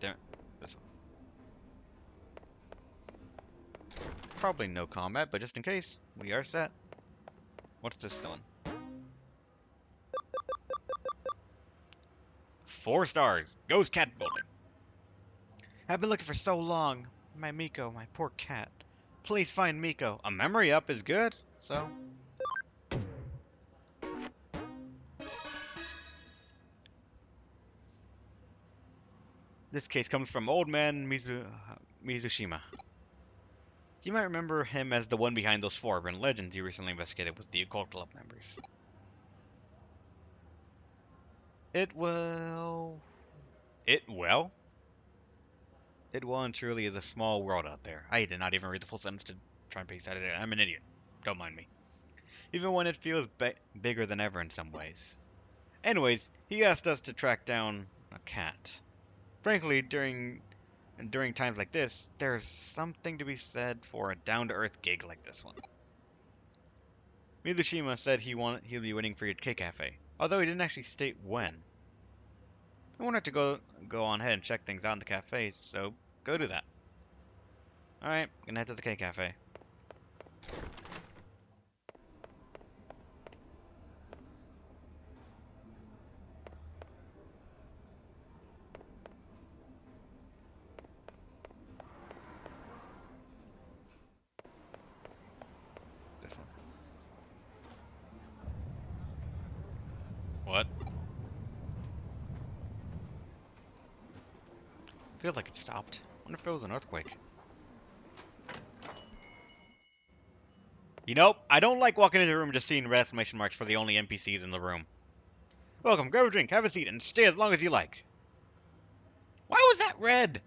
Damn it. This one. Probably no combat, but just in case, we are set. What's this one? 4 stars. Ghost cat building. I've been looking for so long. My Miko, my poor cat. Please find Miko. A memory up is good, so. This case comes from Old Man Mizushima. You might remember him as the one behind those 4 urban legends you recently investigated with the occult club members. It well and truly is a small world out there. I did not even read the full sentence to try and piece out of it. I'm an idiot. Don't mind me. Even when it feels bigger than ever in some ways. Anyways, he asked us to track down a cat. Frankly, during times like this, there's something to be said for a down-to-earth gig like this one. Mizushima said he'll be waiting for you at K-Cafe, although he didn't actually state when. I wanted to go on ahead and check things out in the cafe, so go do that. Alright, gonna head to the K-Cafe. This one. What? Feels like it stopped. Wonder if it was an earthquake. You know, I don't like walking into the room and just seeing red exclamation marks for the only NPCs in the room. Welcome, grab a drink, have a seat, and stay as long as you like. Why was that red?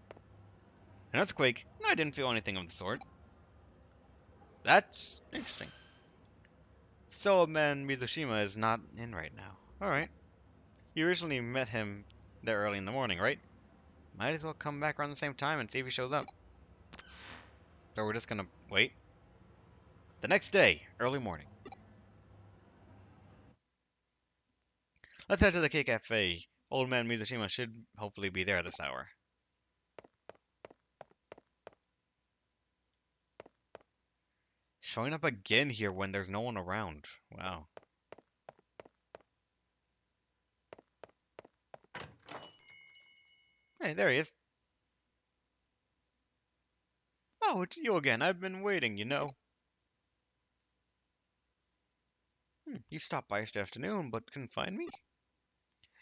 An earthquake? No, I didn't feel anything of the sort. That's interesting. Soul Man Mizushima is not in right now. Alright. You originally met him there early in the morning, right? Might as well come back around the same time and see if he shows up. So we're just gonna wait. The next day, early morning. Let's head to the K-Cafe. Old Man Mizushima should hopefully be there this hour. Showing up again here when there's no one around. Wow. Hey, there he is. Oh, it's you again. I've been waiting, you know. You stopped by yesterday afternoon, but couldn't find me?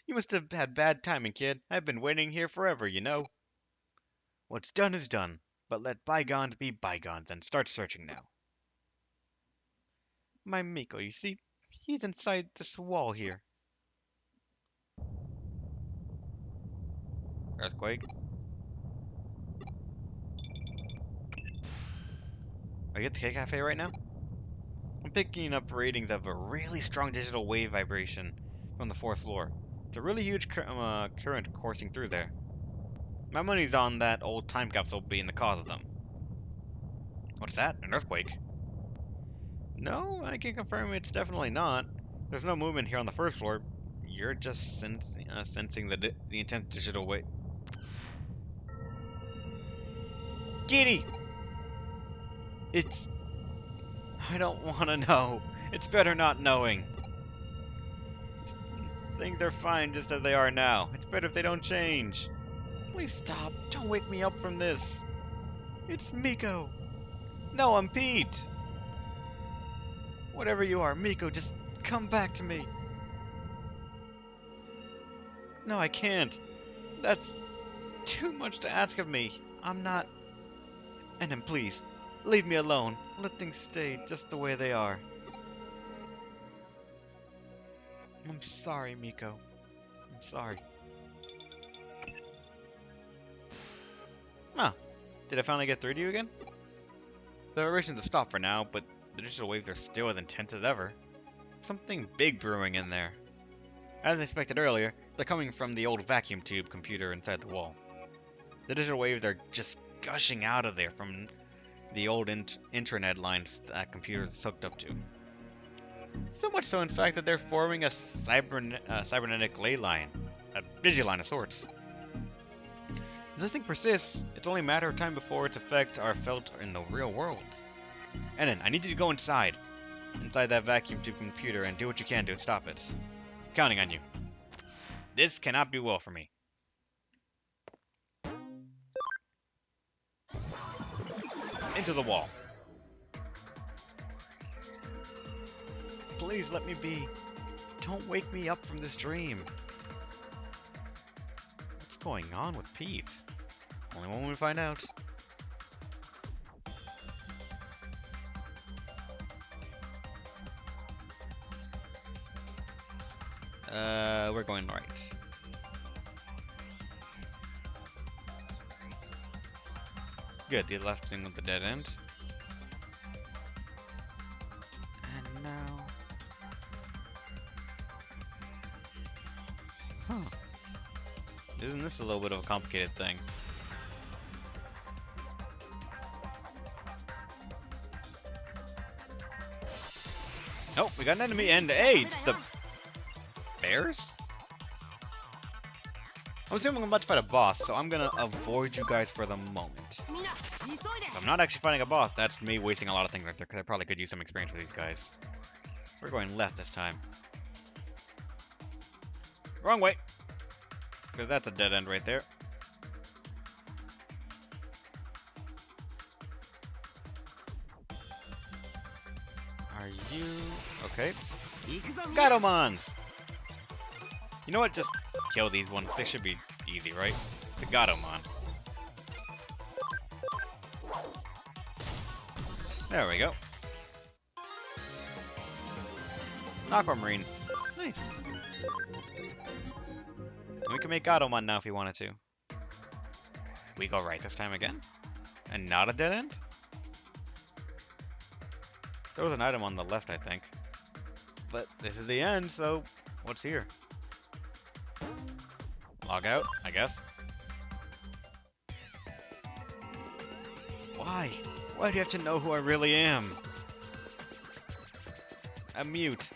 You must have had bad timing, kid. I've been waiting here forever, you know. What's done is done, but let bygones be bygones and start searching now. My Miko, you see, he's inside this wall here. Earthquake? Are you at the K-Cafe right now? I'm picking up readings of a really strong digital wave vibration from the 4th floor. It's a really huge current coursing through there. My money's on that old time capsule being the cause of them. What's that? An earthquake? No, I can confirm it's definitely not. There's no movement here on the 1st floor. You're just sensing the intense digital wave. Giddy! It's... I don't want to know. It's better not knowing. Things are fine just as they are now. It's better if they don't change. Please stop. Don't wake me up from this. It's Miko. No, I'm Pete. Whatever you are, Miko, just come back to me. No, I can't. That's too much to ask of me. I'm not... And then please, leave me alone. Let things stay just the way they are. I'm sorry, Miko. I'm sorry. Oh, did I finally get through to you again? The vibrations have stopped for now, but the digital waves are still as intense as ever. Something big brewing in there. As expected earlier, they're coming from the old vacuum tube computer inside the wall. The digital waves are just gushing out of there from the old intranet lines that computer is hooked up to. So much so, in fact, that they're forming a cybernetic ley line, a digiline of sorts. this thing persists, it's only a matter of time before its effects are felt in the real world. Enon, I need you to go inside that vacuum tube computer and do what you can to stop it. I'm counting on you. This cannot be well for me. Into the wall. Please let me be. Don't wake me up from this dream. What's going on with Pete? Only one way to find out. We're going right. Good, the left thing with the dead end. And now... Huh. Isn't this a little bit of a complicated thing? Nope, we got an enemy and hey, it's the bears? I'm assuming I'm about to fight a boss, so I'm gonna avoid you guys for the moment. If I'm not actually fighting a boss, that's me wasting a lot of things right there, because I probably could use some experience with these guys. We're going left this time. Wrong way! Because that's a dead end right there. Are you... okay. Gatomons! You know what? Just kill these ones. They should be easy, right? The Gatomon. There we go. Aquamarine. Nice. And we can make Gatomon now if we wanted to. We go right this time again? And not a dead end? There was an item on the left, I think. But this is the end, so what's here? Log out, I guess. Why? Why do you have to know who I really am? I'm mute.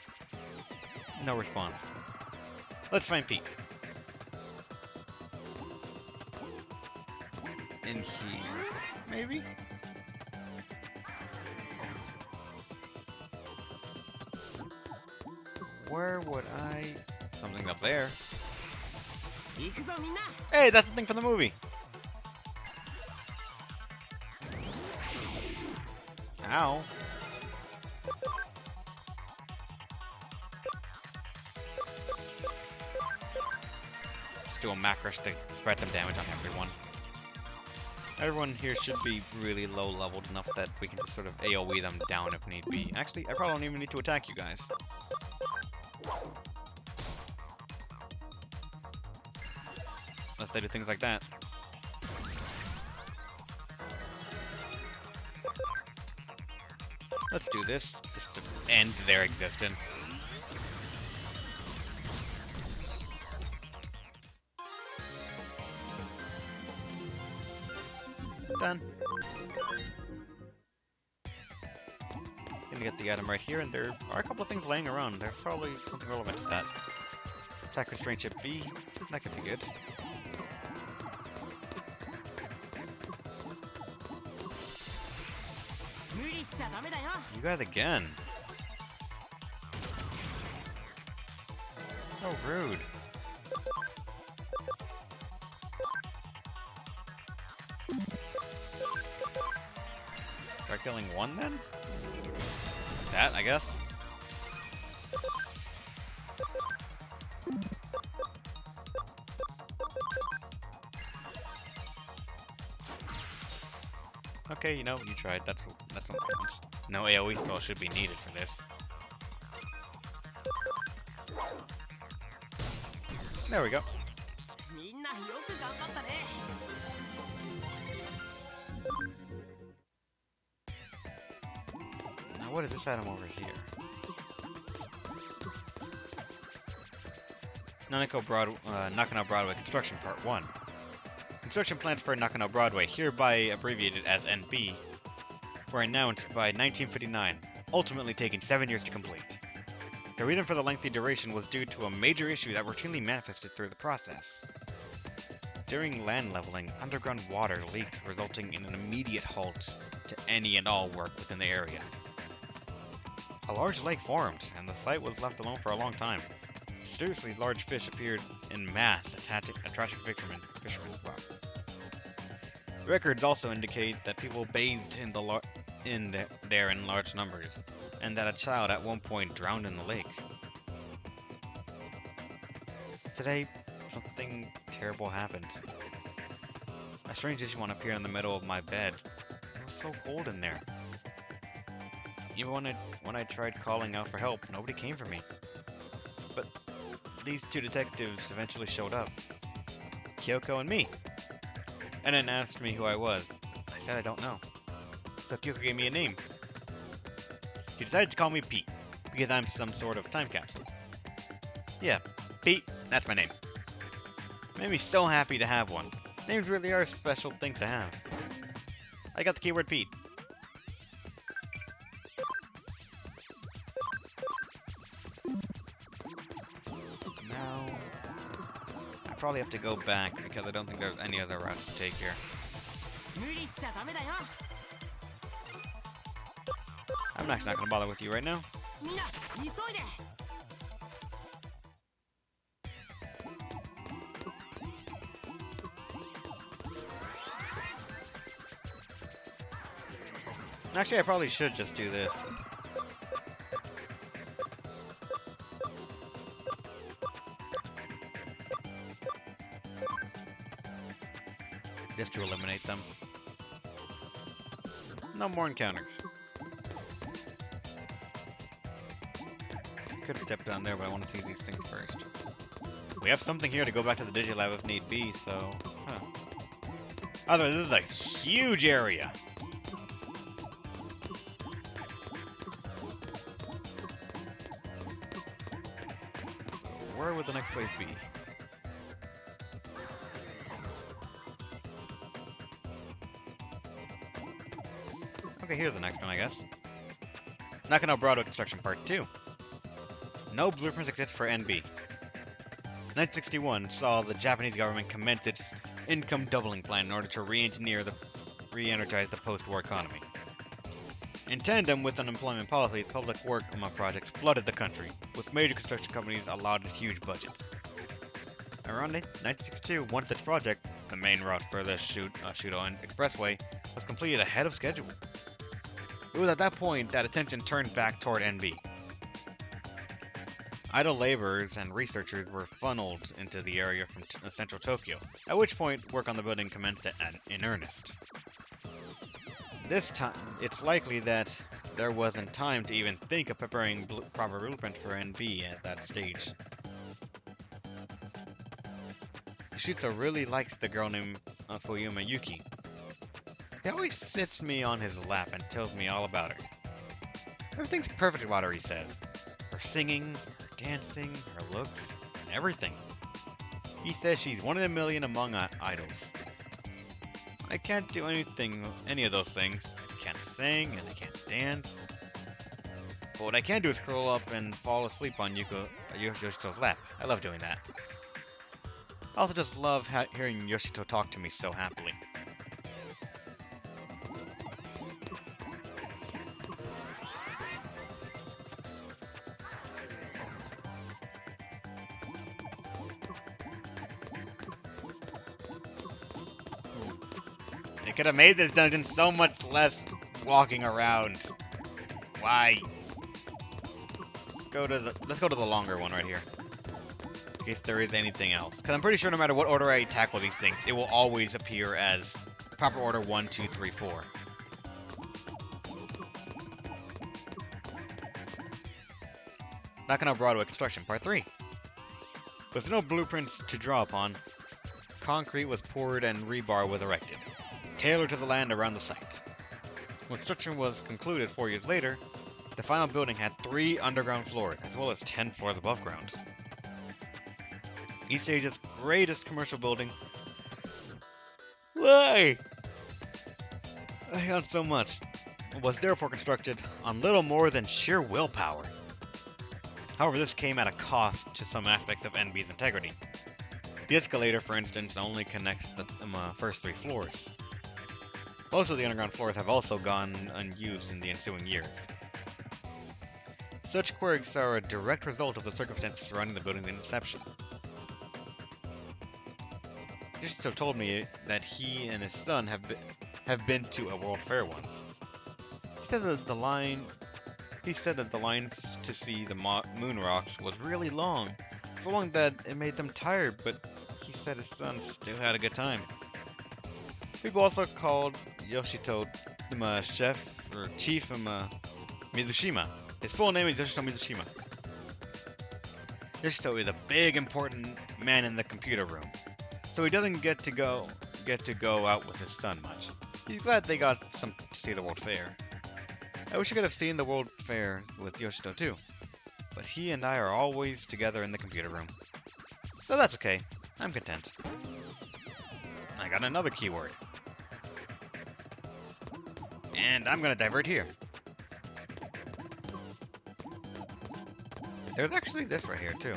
No response. Let's find Pete. In here, maybe? Where would I... something up there. Hey, that's the thing from the movie! Ow. Just do a macro to spread some damage on everyone. Everyone here should be really low leveled enough that we can just sort of AoE them down if need be. Actually, I probably don't even need to attack you guys. Unless they do things like that. Let's do this, just to end their existence. Done. Gonna get the item right here, and there are a couple of things laying around. There's probably something relevant to that. Attack restraint chip B, that could be good. You guys again. So rude. Start killing one then? That, I guess. Okay, you know, you tried. That's what counts. No AoE spell should be needed for this. There we go. Now what is this item over here? Nakano Broadway Construction Part 1. Construction plans for Nakano Broadway, hereby abbreviated as NB, were announced by 1959, ultimately taking 7 years to complete. The reason for the lengthy duration was due to a major issue that routinely manifested through the process. During land leveling, underground water leaked, resulting in an immediate halt to any and all work within the area. A large lake formed, and the site was left alone for a long time. Mysteriously, large fish appeared in mass, attracting fishermen. Wow. Records also indicate that people bathed there in large numbers, and that a child at one point drowned in the lake. Today, something terrible happened. A strange Digimon appeared in the middle of my bed. It was so cold in there. Even when I tried calling out for help, nobody came for me. But these two detectives eventually showed up. Kyoko and me. And then asked me who I was. I said I don't know. So Kyoko gave me a name. She decided to call me Pete, because I'm some sort of time capsule. Yeah, Pete, that's my name. Made me so happy to have one. Names really are a special thing to have. I got the keyword Pete. Now, I probably have to go back because I don't think there's any other routes to take here. I'm actually not going to bother with you right now. Actually, I probably should just do this. Just to eliminate them. No more encounters. Could have stepped down there, but I want to see these things first. We have something here to go back to the Digilab if need be, so... Huh. Other than this is a huge area! Where would the next place be? Okay, here's the next one, I guess. Nakano Broadway Construction Part 2. No blueprints exist for NB. 1961 saw the Japanese government commence its income doubling plan in order to re-energize the post-war economy. In tandem with unemployment policy, public work projects flooded the country, with major construction companies allotted huge budgets. Around 1962, one such project, the main route for the Shudo Expressway, was completed ahead of schedule. It was at that point that attention turned back toward NB. Idle laborers and researchers were funneled into the area from central Tokyo, at which point work on the building commenced in earnest. This time, it's likely that there wasn't time to even think of preparing proper blueprints for NB at that stage. Shito really likes the girl named Fuyuma Yuki. He always sits me on his lap and tells me all about her. Everything's perfect about her, he says. Her singing, her dancing, her looks, everything. He says she's one in a million among idols. I can't do any of those things. I can't sing and I can't dance. But what I can do is curl up and fall asleep on Yoshito's lap. I love doing that. I also just love hearing Yoshito talk to me so happily. They could have made this dungeon so much less walking around. Why? Let's go to the longer one right here. In case there is anything else. Because I'm pretty sure no matter what order I tackle these things, it will always appear as proper order 1, 2, 3, 4. Nakano Broadway Construction Part 3. With no blueprints to draw upon, concrete was poured and rebar was erected, tailored to the land around the site. When construction was concluded 4 years later, the final building had 3 underground floors, as well as 10 floors above ground. East Asia's greatest commercial building. Why? I had so much. Was therefore constructed on little more than sheer willpower. However, this came at a cost to some aspects of NB's integrity. The escalator, for instance, only connects the first 3 floors. Most of the underground floors have also gone unused in the ensuing years. Such quirks are a direct result of the circumstances surrounding the building's inception. Yoshito told me that he and his son have been to a world fair once. He said that the lines to see the moon rocks was really long, so long that it made them tired, but he said his son still had a good time. People also called Yoshito chef or chief Mizushima. His full name is Yoshito Mizushima. Yoshito is a big important man in the computer room, so he doesn't get to go out with his son much. He's glad they got to see the World Fair. I wish I could have seen the World Fair with Yoshito too, but he and I are always together in the computer room. So that's okay. I'm content. I got another keyword. And I'm gonna divert here. There's actually this right here too.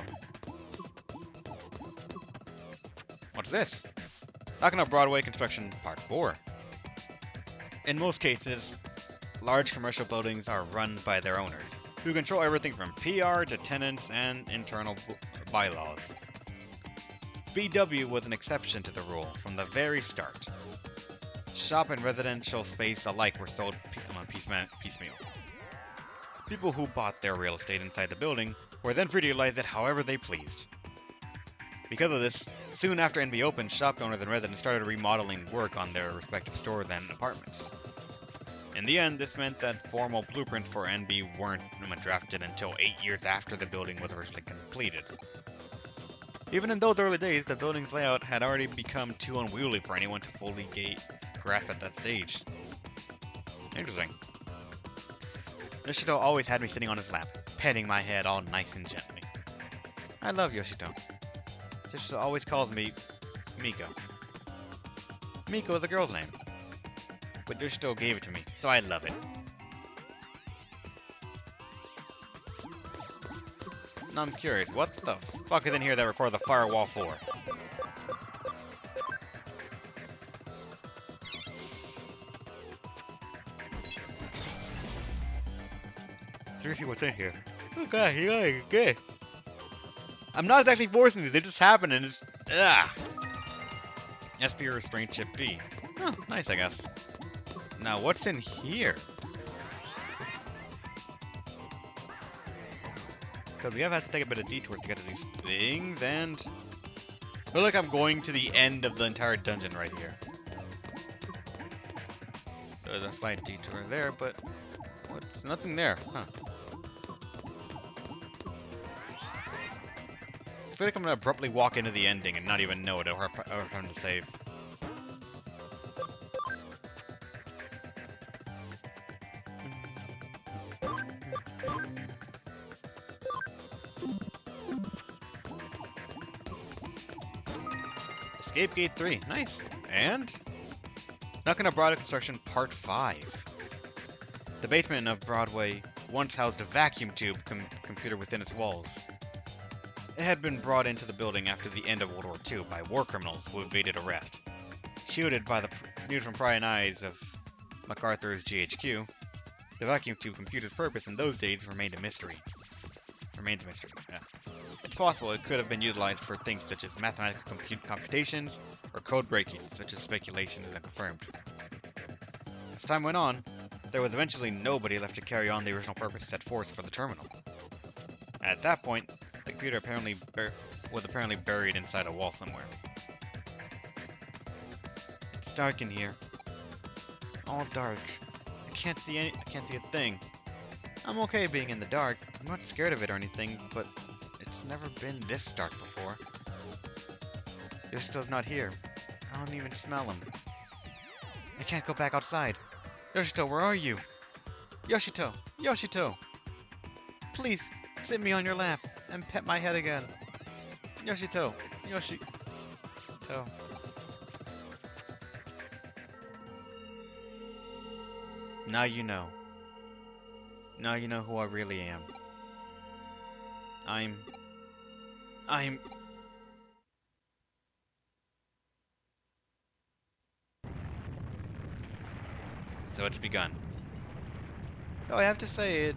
What's this? Knocking Up Broadway Construction Part 4. In most cases, large commercial buildings are run by their owners, who control everything from PR to tenants and internal bylaws. BW was an exception to the rule from the very start. Shop and residential space alike were sold piecemeal. People who bought their real estate inside the building were then free to utilize it however they pleased. Because of this, soon after NB opened, shop owners and residents started remodeling work on their respective stores and apartments. In the end, this meant that formal blueprints for NB weren't drafted until 8 years after the building was originally completed. Even in those early days, the building's layout had already become too unwieldy for anyone to fully grasp at that stage. Interesting. Yoshito always had me sitting on his lap, petting my head all nice and gently. I love Yoshito. Yoshito always calls me Miko. Miko is a girl's name, but Yoshito gave it to me, so I love it. Now I'm curious, what the fuck is in here that records the firewall for? Seriously, what's in here? Oh god, okay. I'm not exactly forcing these, they just happen and it's... Ugh! SP restraint chip B. Oh, nice I guess. Now what's in here? Because we have had to take a bit of detour to get to these things, and... I feel like I'm going to the end of the entire dungeon right here. There's a slight detour there, but... What's... nothing there, huh? I feel like I'm gonna abruptly walk into the ending and not even know it, or have time to save. Escape Gate 3, nice. And Knocking Up Broadway Construction Part 5. The basement of Broadway once housed a vacuum tube computer within its walls. It had been brought into the building after the end of World War II by war criminals who evaded arrest. Shielded by the view from prying eyes of MacArthur's GHQ, the vacuum tube computer's purpose in those days remains a mystery. Yeah. It's possible it could have been utilized for things such as mathematical computations or code breaking, such as speculation is unconfirmed. As time went on, there was eventually nobody left to carry on the original purpose set forth for the terminal. At that point, the computer was apparently buried inside a wall somewhere. It's dark in here. All dark. I can't see a thing. I'm okay being in the dark. I'm not scared of it or anything, but it's never been this dark before. Yoshito's not here. I don't even smell him. I can't go back outside. Yoshito, where are you? Yoshito! Yoshito! Please, sit me on your lap and pet my head again. Yoshito! Yoshito. Now you know. Now you know who I really am. I'm so it's begun. Though I have to say,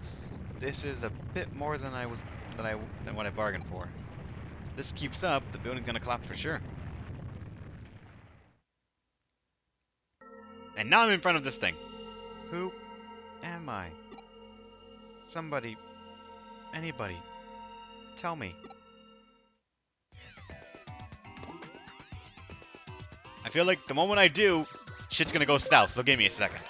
this is a bit more than than what I bargained for. If this keeps up, the building's gonna collapse for sure. And now I'm in front of this thing. Who am I? Somebody, anybody, tell me. I feel like the moment I do, shit's gonna go south, so give me a second.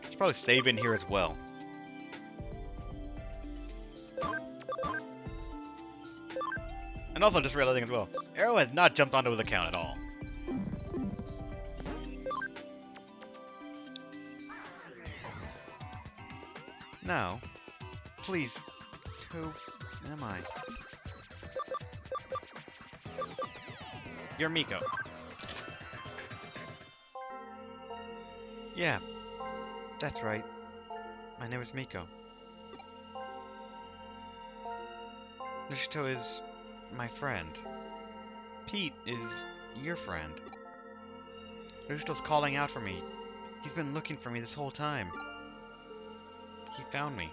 Should probably save in here as well. And also just realizing as well, Arrow has not jumped onto his account at all. Now, please, who am I? You're Miko. Yeah, that's right. My name is Miko. Nishito is my friend. Pete is your friend. Nishito's calling out for me. He's been looking for me this whole time. He found me.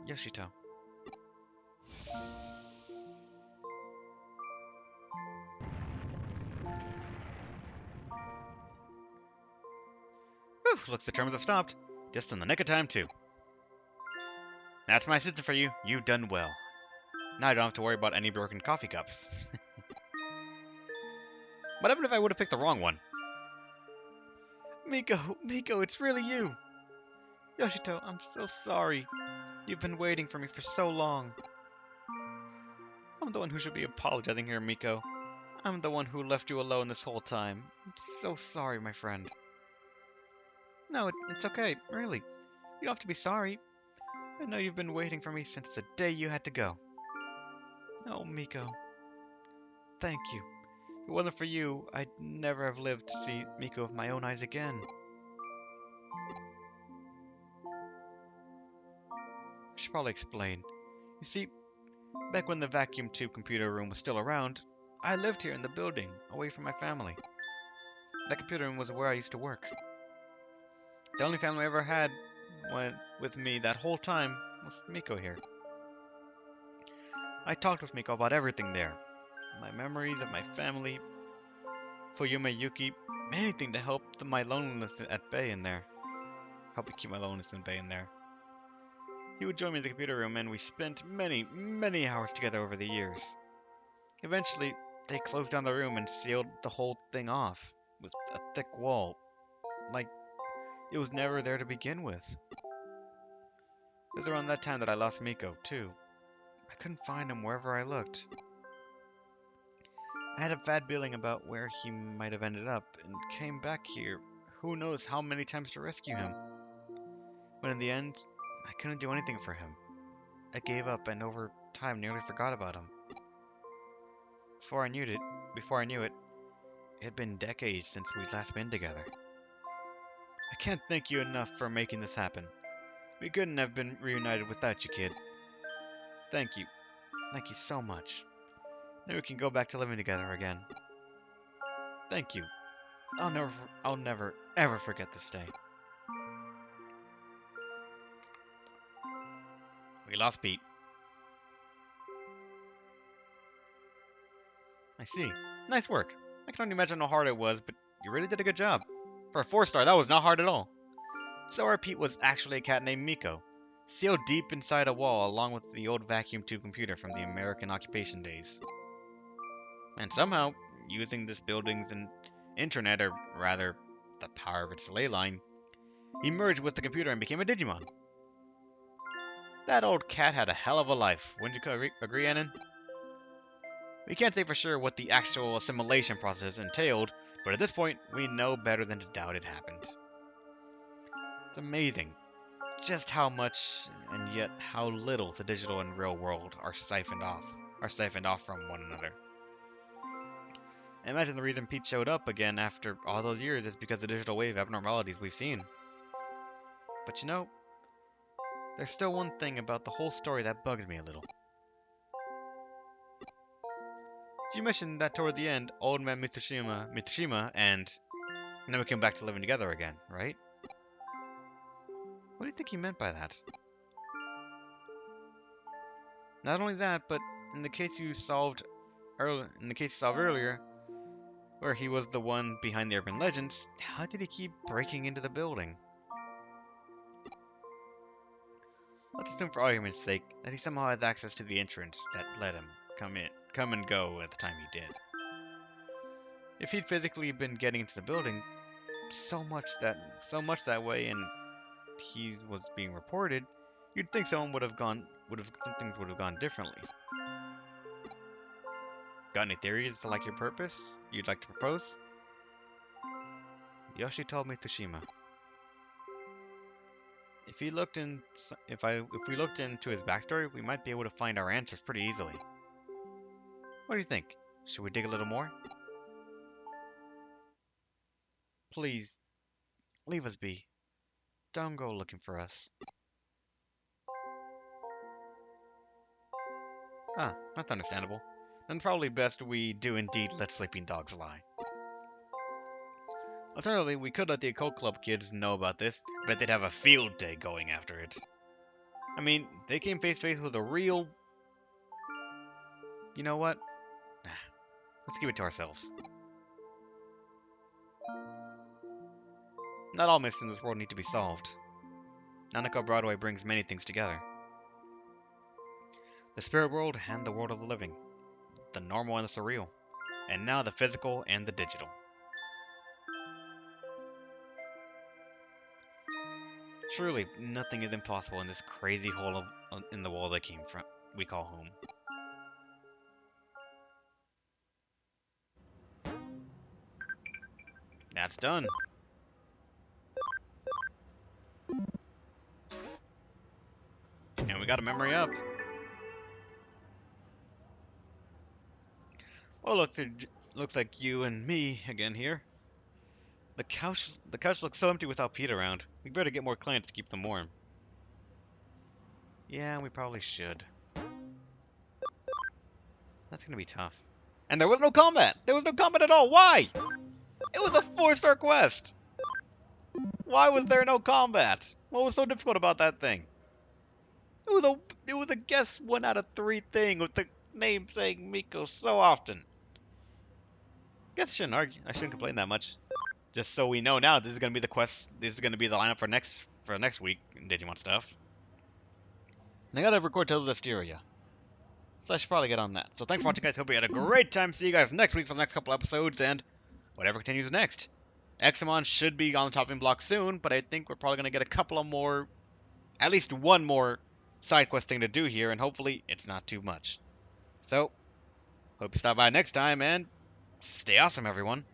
Yoshito. Whew, looks the terms have stopped. Just in the nick of time, too. That's my assistant for you. You've done well. Now I don't have to worry about any broken coffee cups. What happened if I would have picked the wrong one? Miko, it's really you. Yoshito, I'm so sorry. You've been waiting for me for so long. I'm the one who should be apologizing here, Miko. I'm the one who left you alone this whole time. I'm so sorry, my friend. No, it's okay, really. You don't have to be sorry. I know you've been waiting for me since the day you had to go. Oh, Miko. Thank you. If it wasn't for you, I'd never have lived to see Miko with my own eyes again. I should probably explain. You see, back when the vacuum tube computer room was still around, I lived here in the building, away from my family. That computer room was where I used to work. The only family I ever had with me that whole time was Miko here. I talked with Miko about everything there. My memories of my family, Fuyuma Yuki, anything to help my loneliness at bay in there. Help me keep my loneliness in bay in there. He would join me in the computer room and we spent many, many hours together over the years. Eventually, they closed down the room and sealed the whole thing off with a thick wall, like it was never there to begin with. It was around that time that I lost Miko, too. I couldn't find him wherever I looked. I had a bad feeling about where he might have ended up, and came back here who knows how many times to rescue him. But in the end, I couldn't do anything for him. I gave up and over time nearly forgot about him. Before I knew it, it had been decades since we'd last been together. I can't thank you enough for making this happen. We couldn't have been reunited without you, kid. Thank you. Thank you so much. Now we can go back to living together again. Thank you. I'll never, ever forget this day. We lost Pete. I see. Nice work. I can only imagine how hard it was, but you really did a good job. For a 4-star, that was not hard at all. So our Pete was actually a cat named Miko, sealed deep inside a wall along with the old vacuum tube computer from the American occupation days. And somehow, using this building's internet, or rather, the power of its ley line, he merged with the computer and became a Digimon. That old cat had a hell of a life, wouldn't you agree, Annan? We can't say for sure what the actual assimilation process entailed, but at this point, we know better than to doubt it happened. It's amazing just how much and yet how little the digital and real world are siphoned off from one another. I imagine the reason Pete showed up again after all those years is because of the digital wave abnormalities we've seen. But you know, there's still one thing about the whole story that bugs me a little. You mentioned that toward the end, old man Mitsushima and then we came back to living together again, right? What do you think he meant by that? Not only that, but in the case you solved earlier, where he was the one behind the urban legends, how did he keep breaking into the building? Let's assume for argument's sake that he somehow has access to the entrance that let him come and go at the time he did. If he'd physically been getting into the building so much that way and he was being reported, you'd think some things would have gone differently. Got any theories to like your purpose you'd like to propose? Yoshi told me Tsushima. If we looked into his backstory, we might be able to find our answers pretty easily. What do you think? Should we dig a little more? Please, leave us be. Don't go looking for us. Ah, that's understandable. Then probably best we do indeed let sleeping dogs lie. Alternatively, we could let the Occult Club kids know about this, but they'd have a field day going after it. I mean, they came face to face with a real... You know what? Nah, let's keep it to ourselves. Not all mysteries in this world need to be solved. Nanako Broadway brings many things together. The spirit world and the world of the living. The normal and the surreal. And now the physical and the digital. Truly, nothing is impossible in this crazy hole in the wall we call home. That's done. And we got a memory up. Well, looks like you and me again here. The couch looks so empty without Pete around. We better get more clients to keep them warm. Yeah, we probably should. That's gonna be tough. And there was no combat! There was no combat at all! Why? It was a 4-star quest! Why was there no combat? What was so difficult about that thing? It was a guess 1 out of 3 thing with the name saying Miko so often. Guess I shouldn't complain that much. Just so we know now, this is gonna be the quest. This is gonna be the lineup for next week in Digimon stuff. And I gotta record Tales of Asteria, so I should probably get on that. So thanks for watching, guys. Hope you had a great time. See you guys next week for the next couple episodes and whatever continues next. Examon should be on the chopping block soon, but I think we're probably gonna get a couple of more, at least one more side quest thing to do here, and hopefully it's not too much. So hope you stop by next time and stay awesome, everyone.